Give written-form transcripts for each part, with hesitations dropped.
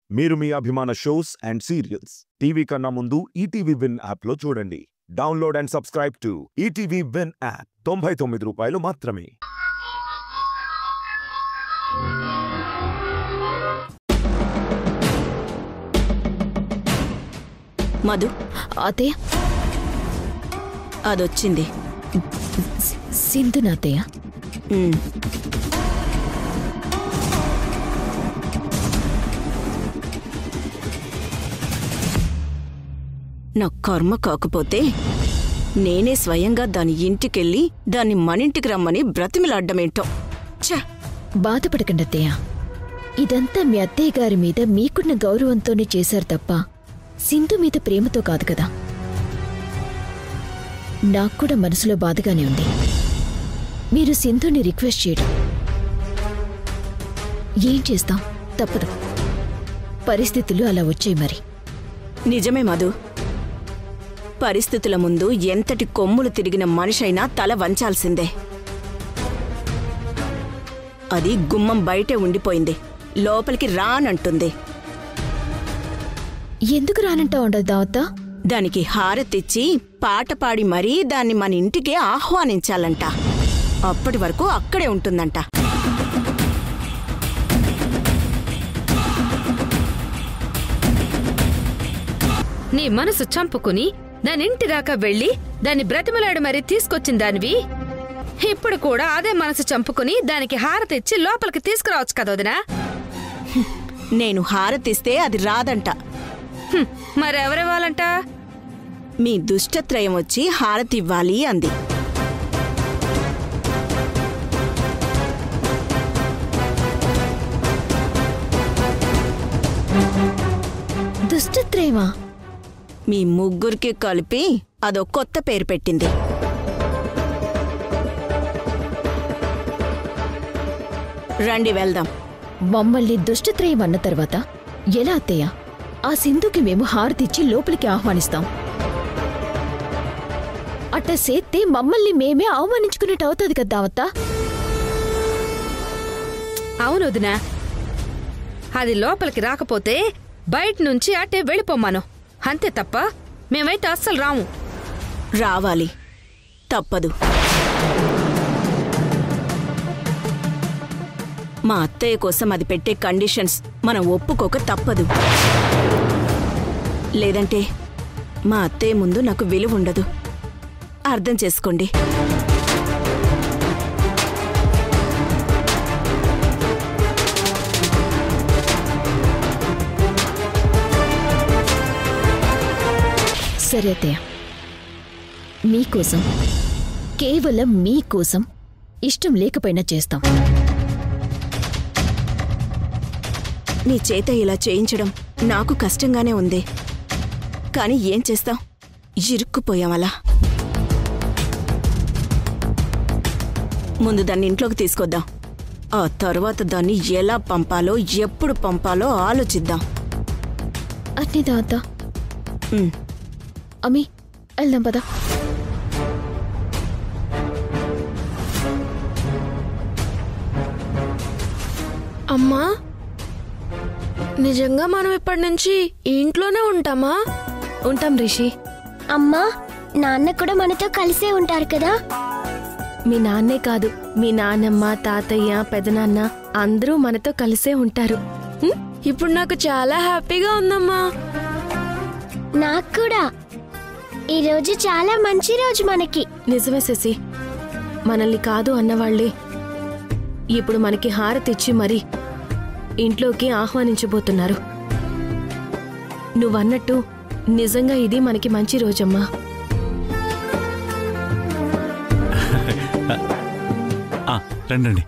మీరు మీ అభిమాన shows and serials TV కన్నా ముందు ఈటీవీ విన్ యాప్లో చూడండి. Download and subscribe to ETV win app. 99 రూపాయలు మాత్రమే. మధు, అత్తయ్య అదొచ్చింది. సింధునా అత్తయ్య? నా కర్మ కాకపోతే నేనే స్వయంగా దాని ఇంటికెళ్ళి దాన్ని మనింటికి రమ్మని బ్రతిమిలాడ్డమేంటో. ఛ! బాధపడకండి అత్తయ్య. ఇదంతా మీ అత్తయ్య గారి మీద మీకున్న గౌరవంతోనే చేశారు తప్ప సింధు మీద ప్రేమతో కాదు కదా. నాకు కూడా మనసులో బాధగానే ఉంది మీరు సింధుని రిక్వెస్ట్ చేయడం. ఏం చేస్తాం, తప్పదు. పరిస్థితులు అలా వచ్చాయి. మరి నిజమే మధు, పరిస్థితుల ముందు ఎంతటి కొమ్ములు తిరిగిన మనిషైనా తల వంచాల్సిందే. అది గుమ్మం బయటే ఉండిపోయింది, లోపలికి రానంటుంది. ఎందుకు రానంటా ఉండదు దావత్తా? దానికి హారతిచ్చి పాట పాడి మరీ దాన్ని మన ఇంటికి ఆహ్వానించాలంట. అప్పటి వరకు అక్కడే ఉంటుందంట. నీ మనసు చంపుకుని దానింటి దాకా వెళ్లి దాన్ని బ్రతిమలాడి మరీ తీసుకొచ్చిన దానివి ఇప్పుడు కూడా అదే మనసు చంపుకుని దానికి హారతిచ్చి లోపలికి తీసుకురావచ్చు కదా వదినా? నేను హారతిస్తే అది రాదంట. మరెవరివ్వాలంట? మీ దుష్టత్రయం వచ్చి హారతి ఇవ్వాలి అంది. దుష్టత్రయమా? మీ ముగ్గురికి కలిపి అదో కొత్త పేరు పెట్టింది. రండి వెళ్దాం. మమ్మల్ని దుష్టత్రయం అన్న తర్వాత ఎలా అత్తయ్య ఆ సింధుకి మేము హారతిచ్చి లోపలికి ఆహ్వానిస్తాం? అట్ట సేత్తే మమ్మల్ని మేమే అవమానించుకున్నట్టు అవుతుంది కదా దావత్తా? అవును వదినా, అది లోపలికి రాకపోతే బయట నుంచి అట్టే వెళ్ళిపోమ్మాను, అంతే తప్ప మేమైతే అస్సలు రాము. రావాలి, తప్పదు. మా అత్తయ్య కోసం అది పెట్టే కండిషన్స్ మనం ఒప్పుకోక తప్పదు. లేదంటే మా అత్తయ్య ముందు నాకు విలువ ఉండదు. అర్థం చేసుకోండి. సరే అత్తయ్య, మీకోసం, కేవలం మీకోసం ఇష్టం లేకపోయినా చేస్తాం. నీ చేత ఇలా చేయించడం నాకు కష్టంగానే ఉంది. కానీ ఏం చేస్తాం, ఇరుక్కుపోయామలా. ముందు దాన్ని ఇంట్లోకి తీసుకొద్దాం. ఆ తర్వాత దాన్ని ఎలా పంపాలో, ఎప్పుడు పంపాలో ఆలోచిద్దాం. అట్నే దావత్తా. అమ్మీ, వెళ్దాం పదా. అమ్మా, నిజంగా మనం ఇప్పటి నుంచి ఇంట్లోనే ఉంటామా? ఉంటాం రిషి. అమ్మా, నాన్న కూడా మనతో కలిసే ఉంటారు కదా? మీ నాన్నే కాదు, మీ నాన్నమ్మ, తాతయ్య, పెదనాన్న అందరూ మనతో కలిసే ఉంటారు. ఇప్పుడు నాకు చాలా హ్యాపీగా ఉందమ్మా. నాకు కూడా. ఈ రోజు చాలా మంచి రోజు మనకి. నిజమే శశి, మనల్ని కాదు అన్నవాళ్లే ఇప్పుడు మనకి హారతిచ్చి మరి ఇంట్లోకి ఆహ్వానించబోతున్నారు. నువ్వన్నట్టు నిజంగా ఇది మనకి మంచి రోజమ్మా. రండి.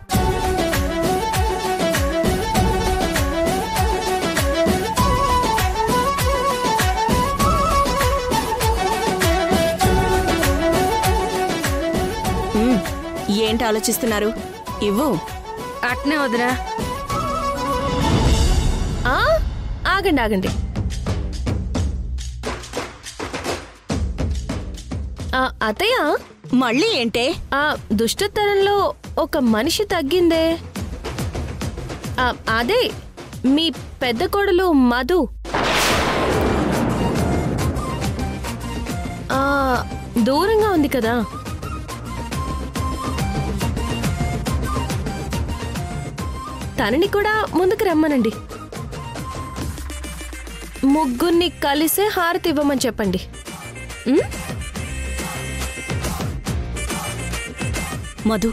ఏంటి ఆలోచిస్తున్నారు? ఇవ్వు. అట్నే వదినా. ఆగండి ఆగండి. అత్తయ్య, మళ్ళీ ఏంటే? ఆ దుష్టతనంలో ఒక మనిషి తగ్గిందే. అదే మీ పెద్ద కోడలు మధు దూరంగా ఉంది కదా. తనని కూడా ముందుకు రమ్మనండి. ముగ్గురిని కలిసే హారతి ఇవ్వమని చెప్పండి. మధు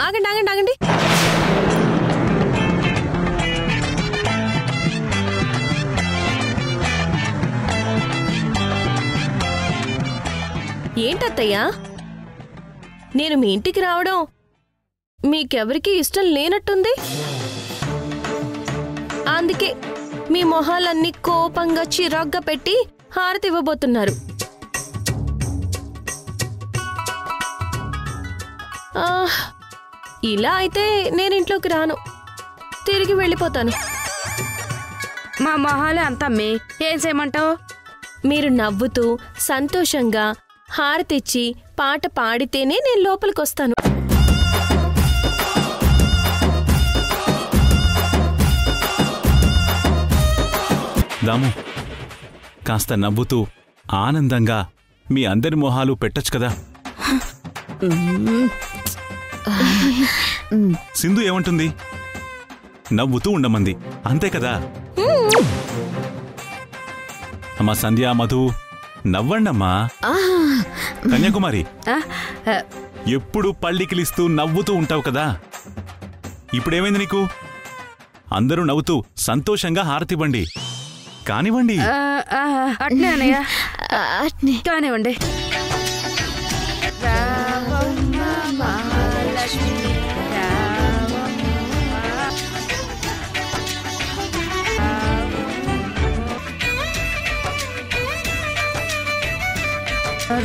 ఆగండి ఆగండి ఆగండి. ఏంటత్తయ్యా, నేను మీ ఇంటికి రావడం మీకెవరికీ ఇష్టం లేనట్టుంది. అందుకే మీ మొహాలన్నీ కోపంగా చిరాగ్గా పెట్టి హారతి ఇవ్వబోతున్నారు. ఇలా అయితే నేను ఇంట్లోకి రాను, తిరిగి వెళ్ళిపోతాను. మా మొహాలే అంతమ్మి, ఏం చేయమంటావు? మీరు నవ్వుతూ సంతోషంగా హారతిచ్చి పాట పాడితేనే నేను లోపలికొస్తాను. దాము, కాస్త నవ్వుతూ ఆనందంగా మీ అందరి మొహాలు పెట్టొచ్చు కదా. సింధు ఏమంటుంది? నవ్వుతూ ఉండమంది, అంతే కదా. అమ్మా సంధ్య, మధు, నవ్వండమ్మా. కన్యాకుమారి, ఎప్పుడు పళ్ళికిలిస్తూ నవ్వుతూ ఉంటావు కదా, ఇప్పుడేమైంది నీకు? అందరూ నవ్వుతూ సంతోషంగా హారతివ్వండి. కానివ్వండి. అట్నే అన్నయ్య, కానివ్వండి.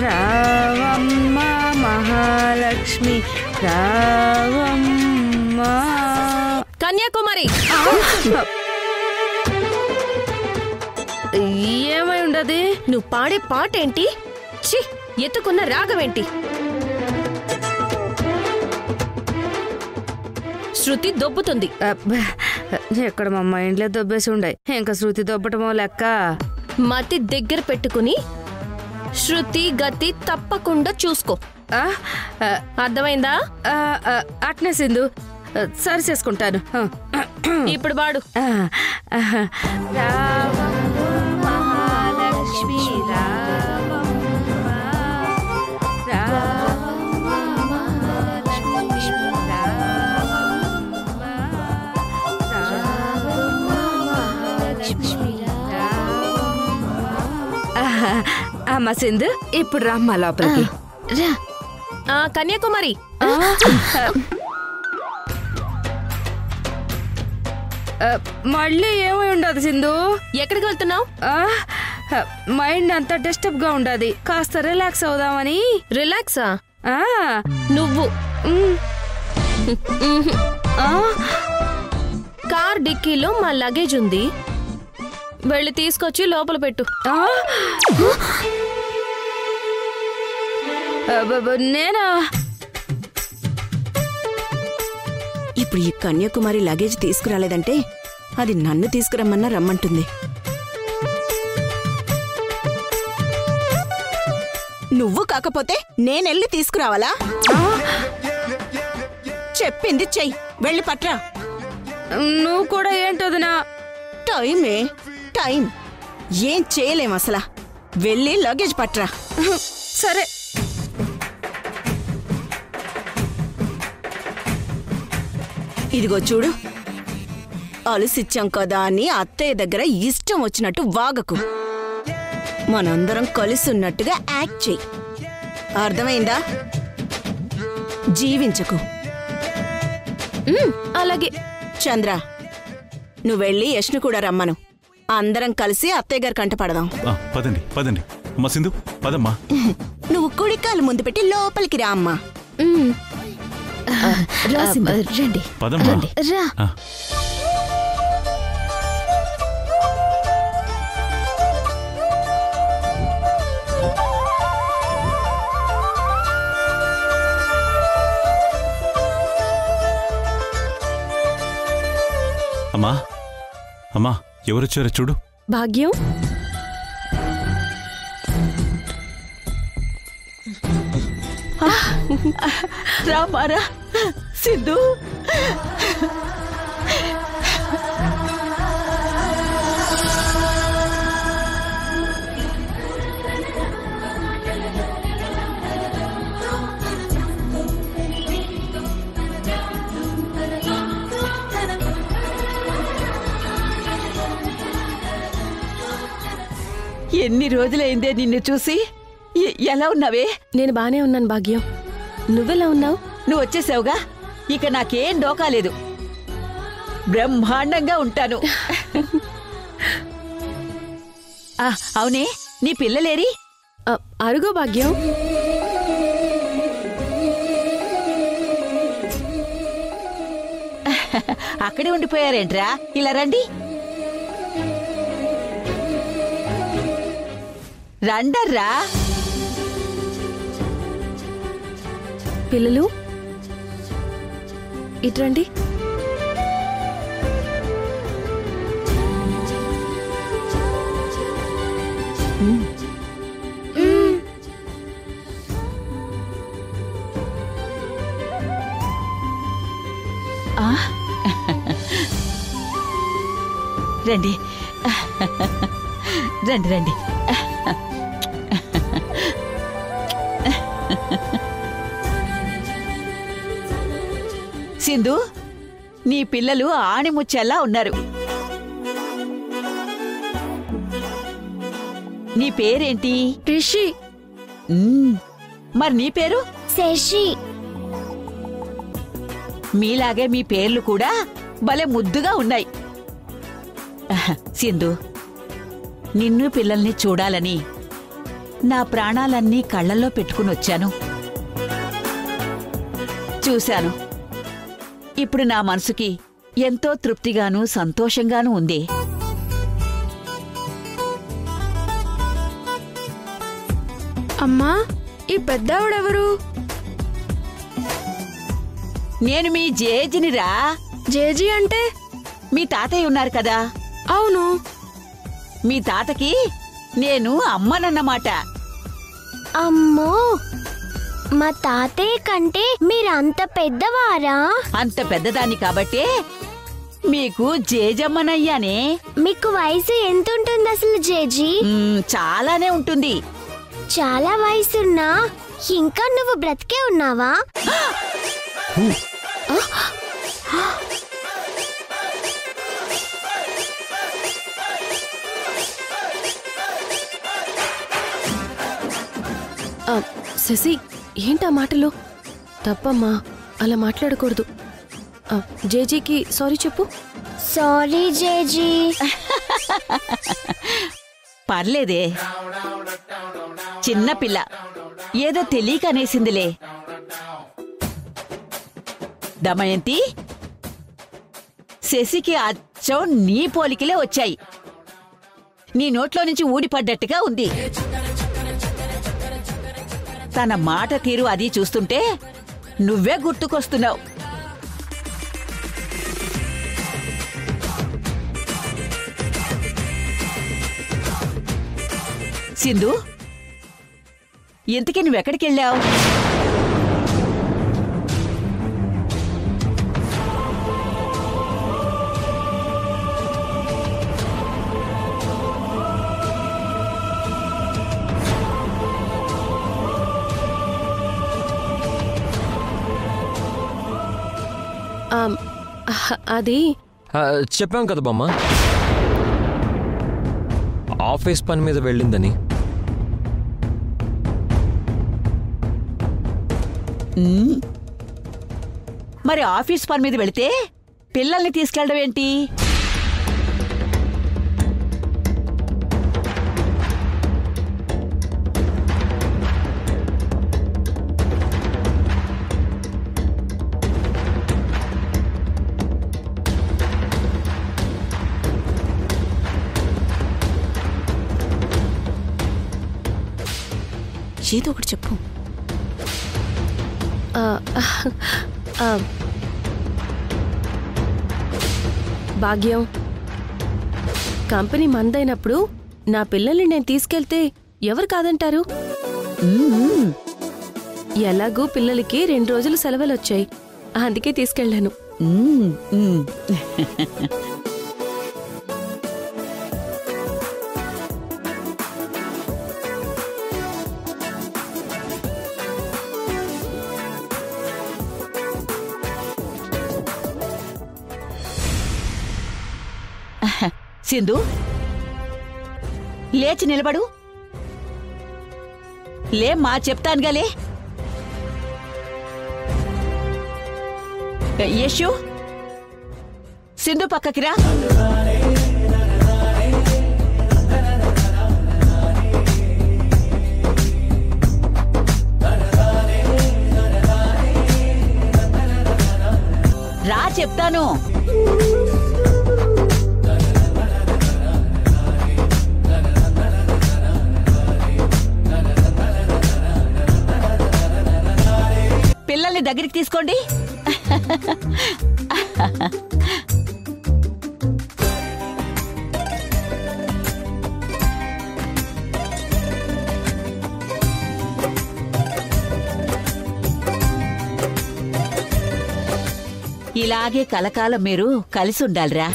రావమ్మ మహాలక్ష్మి రావమ్మ. కన్యాకుమారి, ఏమై ఉండదు? నువ్వు పాడే పాటేంటి? ఛీ, ఎత్తుకున్న రాగమేంటి? శృతి దొబ్బుతుంది. ఎక్కడ మా మైండ్లే దొబ్బేసి ఉండే, ఇంకా శృతి దొబ్బటమో లెక్క. మతి దగ్గర పెట్టుకుని శృతి గతి తప్పకుండా చూసుకో. అర్థమైందా? అట్నే సింధు, సరి చేసుకుంటాను. ఇప్పుడు పాడు. మహాలక్ష్మి అమ్మ సింధు, ఇప్పుడు రమ్మ లోపలికి. కన్యాకుమారి, మళ్ళీ ఏమై ఉండదు సింధు? ఎక్కడికి వెళ్తున్నావు? మైండ్ అంతా డిస్టర్బ్ గా ఉండదు, కాస్త రిలాక్స్ అవుదామని. రిలాక్సా? నువ్వు కార్ డిక్కీలో మా లగేజ్ ఉంది, వెళ్ళి తీసుకొచ్చి లోపల పెట్టు. నేనా? ఇప్పుడు ఈ కన్యాకుమారి లగేజ్ తీసుకురాలేదంటే అది నన్ను తీసుకురమ్మన్నా రమ్మంటుంది. నువ్వు కాకపోతే నేనెళ్ళి తీసుకురావాలా? చెప్పింది చెయ్యి, వెళ్ళి పట్రా. నువ్వు కూడా ఏంటోదినా? టైమే టైం, ఏం చేయలేం అసలా. వెళ్ళి లగేజ్ పట్రా. సరే. ఇదిగో చూడు, అలసిచ్చాం కదా అని అత్తయ్య దగ్గర ఇష్టం వచ్చినట్టు వాగకు. మనందరం కలిసున్నట్టుగా యాక్ట్ చెయ్యి, అర్థమైందా? జీవించకు. అలాగే. చంద్ర, నువ్వెళ్ళి యష్ను కూడా రమ్మను, అందరం కలిసి అత్తయ్య గారి కంట పడదాం. పదండి పదండి. అమ్మా సింధు పదమ్మా. నువ్వు కుడికాలు ముందు పెట్టి లోపలికి రా అమ్మా. రా సింధు, రండి పదమ్మా. రండి రా. ఆ. అమ్మా అమ్మా ఎవరొచ్చారో చూడు. భాగ్యం, రామారా సింధు. ఎన్ని రోజులైందే నిన్ను చూసి. ఎలా ఉన్నావే? నేను బానే ఉన్నాను భాగ్యం. నువ్వెలా ఉన్నావు? నువ్వు వచ్చేసావుగా, ఇక నాకేం డోకాలేదు. బ్రహ్మాండంగా ఉంటాను. అవునే, నీ పిల్లలేరి? అరుగో భాగ్యం. అక్కడే ఉండిపోయారేంట్రా? ఇలా రండి. రండర్రా. పిల్లలు ఇట్రండి. రండి రండి రండి. సింధు, నీ పిల్లలు ఆణిముచ్చేలా ఉన్నారు. నీ పేరేంటి? రిషి. మరి నీ పేరు? శశి. మీలాగే మీ పేర్లు కూడా భలే ముద్దుగా ఉన్నాయి. సింధు, నిన్ను పిల్లల్ని చూడాలని నా ప్రాణాలన్నీ కళ్ళల్లో పెట్టుకుని వచ్చాను. చూశాను. ఇప్పుడు నా మనసుకి ఎంతో తృప్తిగాను సంతోషంగాను ఉంది. అమ్మా, ఈ పెద్దావిడెవరు? నేను మీ జేజినిరా. జేజీ అంటే? మీ తాతయ్య ఉన్నారు కదా. అవును. మీ తాతకి నేను అమ్మనన్నమాట. అమ్మో, మా తాతయ్య కంటే మీరంత పెద్దవారా? అంత పెద్దదాన్ని కాబట్టే మీకు జేజమ్మనయ్యానే. మీకు వయసు ఎంత ఉంటుంది అసలు జేజీ? చాలానే ఉంటుంది. చాలా వయసున్నా ఇంకా నువ్వు బ్రతికే ఉన్నావా? శశి, ఏంటా మాటలు? తప్పమ్మా, అలా మాట్లాడకూడదు. జేజీకి సారీ చెప్పు. సారీ జేజీ. పర్లేదే, చిన్నపిల్ల ఏదో తెలియక అనేసిందిలే. దమయంతి, శశికి అచ్చం నీ పోలికలే వచ్చాయి. నీ నోట్లో నుంచి ఊడిపడ్డట్టుగా ఉంది. తన మాట తీరు అది చూస్తుంటే నువ్వే గుర్తుకొస్తున్నావు. సింధు, ఇంతకీ నువ్వెక్కడికెళ్ళావు? అది చెప్పాం కదా బామ్మ, ఆఫీస్ పని మీద వెళ్ళిందని. మరి ఆఫీస్ పని మీద వెళితే పిల్లల్ని తీసుకెళ్ళడం ఏంటి? ఏదో ఒకటి చెప్పు. భాగ్యం, కంపెనీ మందైనప్పుడు నా పిల్లల్ని నేను తీసుకెళ్తే ఎవరు కాదంటారు? ఎలాగూ పిల్లలకి 2 రోజులు సెలవులు వచ్చాయి, అందుకే తీసుకెళ్లాను. సింధు, లేచి నిలబడు. లేమ్మా, చెప్తానుగాలే. యశు, సింధు పక్కకి రా. రా చెప్తాను. పిల్లల్ని దగ్గరికి తీసుకోండి. ఇలాగే కలకాలం మీరు కలిసి ఉండాలిరా.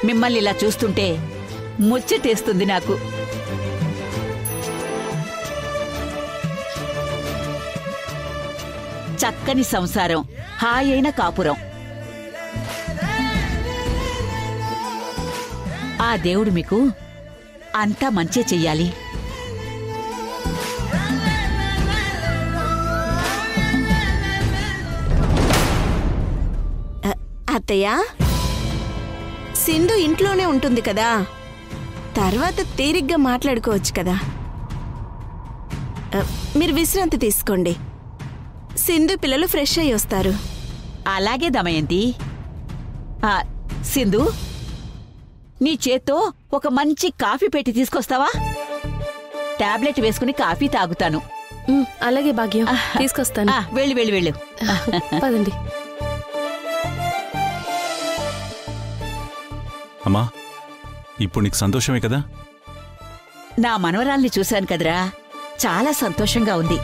మిమ్మల్ని ఇలా చూస్తుంటే ముచ్చటేస్తుంది నాకు. చక్కని సంసారం, హాయైన కాపురం. ఆ దేవుడు మీకు అంతా మంచే చెయ్యాలి. అత్తయ్య, సింధు ఇంట్లోనే ఉంటుంది కదా, తర్వాత తీరిగ్గా మాట్లాడుకోవచ్చు కదా. మీరు విశ్రాంతి తీసుకోండి, సింధు పిల్లలు ఫ్రెష్ అయ్యి వస్తారు. అలాగే దమయంతి. సింధు, నీ చేత్తో ఒక మంచి కాఫీ పెట్టి తీసుకొస్తావా? టాబ్లెట్ వేసుకుని కాఫీ తాగుతాను. అలాగే భాగ్యం, తీసుకొస్తాను. వెళ్ళు వెళ్ళు వెళ్ళు. పదండి. అమ్మా, ఇప్పుడు నీకు సంతోషమే కదా? నా మనవరాల్ని చూశాను కదరా, చాలా సంతోషంగా ఉంది.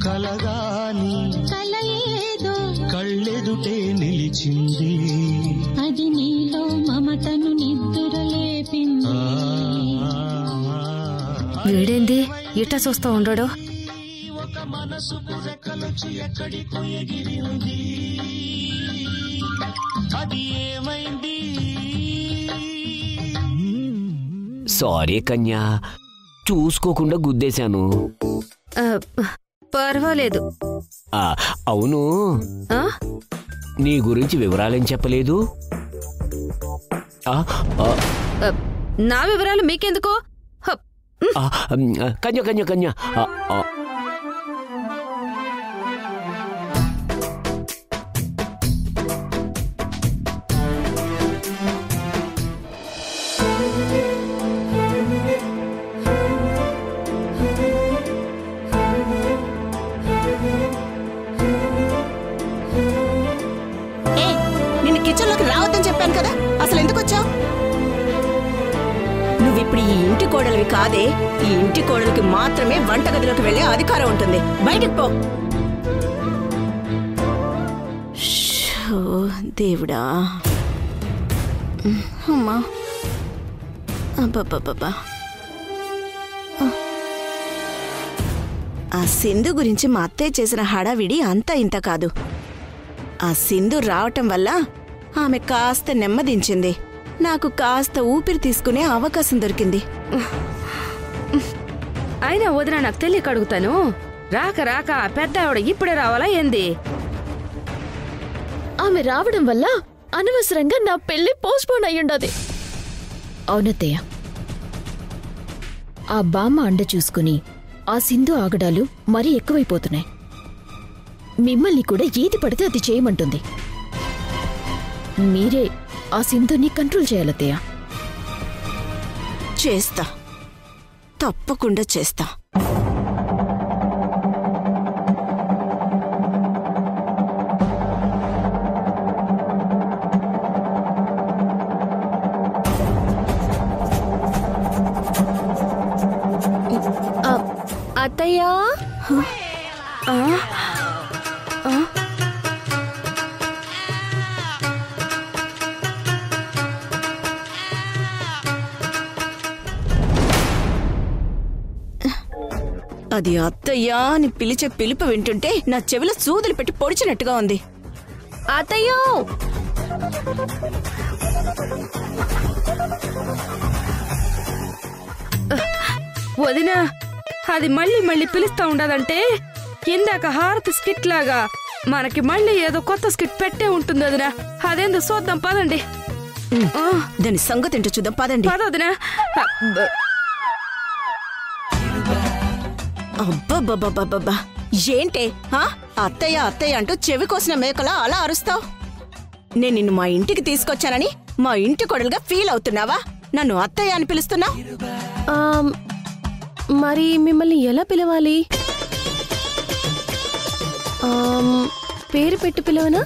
కలగాని కలయేదో కళ్ళెదుటే నిలిచింది, అది నీలో మమతను నిద్దురలేపింది. వీడేంది ఇట్టా చూస్తా ఉండడు? ఒక మనసుకు రెక్కలొచ్చి ఎక్కడికో ఎగిరింది, అది ఏమైంది? సారీ కన్యా, చూసుకోకుండా గుద్దేశాను. పర్వాలేదు. అవును, నీ గురించి వివరాలేం చెప్పలేదు? నా వివరాలు మీకెందుకో? కన్యా కన్యా కన్యా, నిన్ను కిచెన్లోకి రావద్దని చెప్పాను కదా, అసలు ఎందుకు వచ్చావు? నువ్విప్పుడు ఈ ఇంటి కోడలివి కాదే. ఈ ఇంటి కోడలికి మాత్రమే వంటగదిలోకి వెళ్ళే అధికారం ఉంటుంది. బయటకు పో. దేవుడా, అమ్మా, అబ్బబ్బబ్బా. ఆ సింధు గురించి మా అత్తయ్య చేసిన హడావిడి అంతా ఇంత కాదు. ఆ సింధు రావటం వల్ల ఆమె కాస్త నెమ్మదించింది. నాకు కాస్త ఊపిరి తీసుకునే అవకాశం దొరికింది. అయినా వదిన నాకు తెలియక అడుగుతాను, రాక రాక పెద్ద ఆవిడ ఇప్పుడే రావాలా ఏంది? ఆమె రావడం వల్ల అనవసరంగా నా పెళ్లి పోస్ట్పోన్ అయ్యుండదు. అవునత్తయ్య, ఆ బామ్మ అండ చూసుకుని ఆ సింధు ఆగడాలు మరీ ఎక్కువైపోతున్నాయి. మిమ్మల్ని కూడా ఏది పడితే అది చేయమంటుంది. మీరే ఆ సింధుని కంట్రోల్ చేయాలత్తయ్య. చేస్తా, తప్పకుండా చేస్తా. అత్తయ్యా, అది అత్తయ్యా అని పిలిచే పిలుపు వింటుంటే నా చెవిలో సూదులు పెట్టి పొడిచినట్టుగా ఉంది. అత్తయ్యో, వదినా, అది మళ్ళీ మళ్ళీ పిలుస్తా ఉండదంటే ఇందాక హారతి స్కిట్ లాగా మనకి మళ్ళీ ఏదో కొత్త స్కిట్ పెట్టే ఉంటుంది వదినా. అదేందో చూద్దాం పదండి. దాని సంగతి ఏంటో చూద్దాం పదండి. పదొదినా. అబ్బబ్బబ్బబ్బబ్బా, ఏంటే అత్తయ్య అత్తయ్య అంటూ చెవి కోసిన మేకలా అలా అరుస్తావు? నేను నిన్ను మా ఇంటికి తీసుకొచ్చానని మా ఇంటి కొడలుగా ఫీల్ అవుతున్నావా? నన్ను అత్తయ్య అని పిలుస్తున్నా? మరి మిమ్మల్ని ఎలా పిలవాలి? పేరు పెట్టి పిలవనా?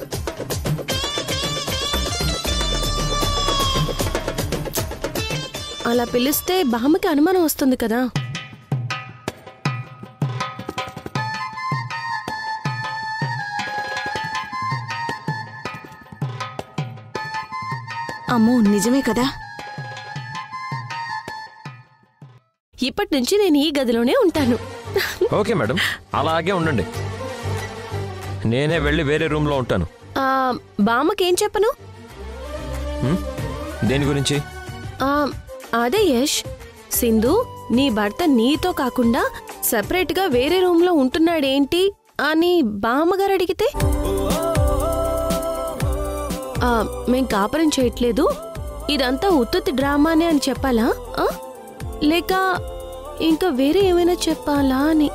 అలా పిలిస్తే బామ్మకి అనుమానం వస్తుంది కదా. అమ్మో, నిజమే కదా. ఇప్పటి నుంచి నేను ఈ గదిలోనే ఉంటాను. ఓకే మేడం, అలాగే ఉండండి. నేనే వెళ్ళి వేరే రూమ్లో ఉంటాను. బామ్మకేం చెప్పను? దేని గురించి? అదే యష్, సింధు నీ భర్త నీతో కాకుండా సెపరేట్ గా వేరే రూమ్ లో ఉంటున్నాడేంటి అని బామ్మగారు అడిగితే మేం కాపురం చేయట్లేదు, ఇదంతా ఉత్తుత్తి డ్రామానే అని చెప్పాలా, లేక ఇంకా వేరే ఏమైనా చెప్పాలా అని.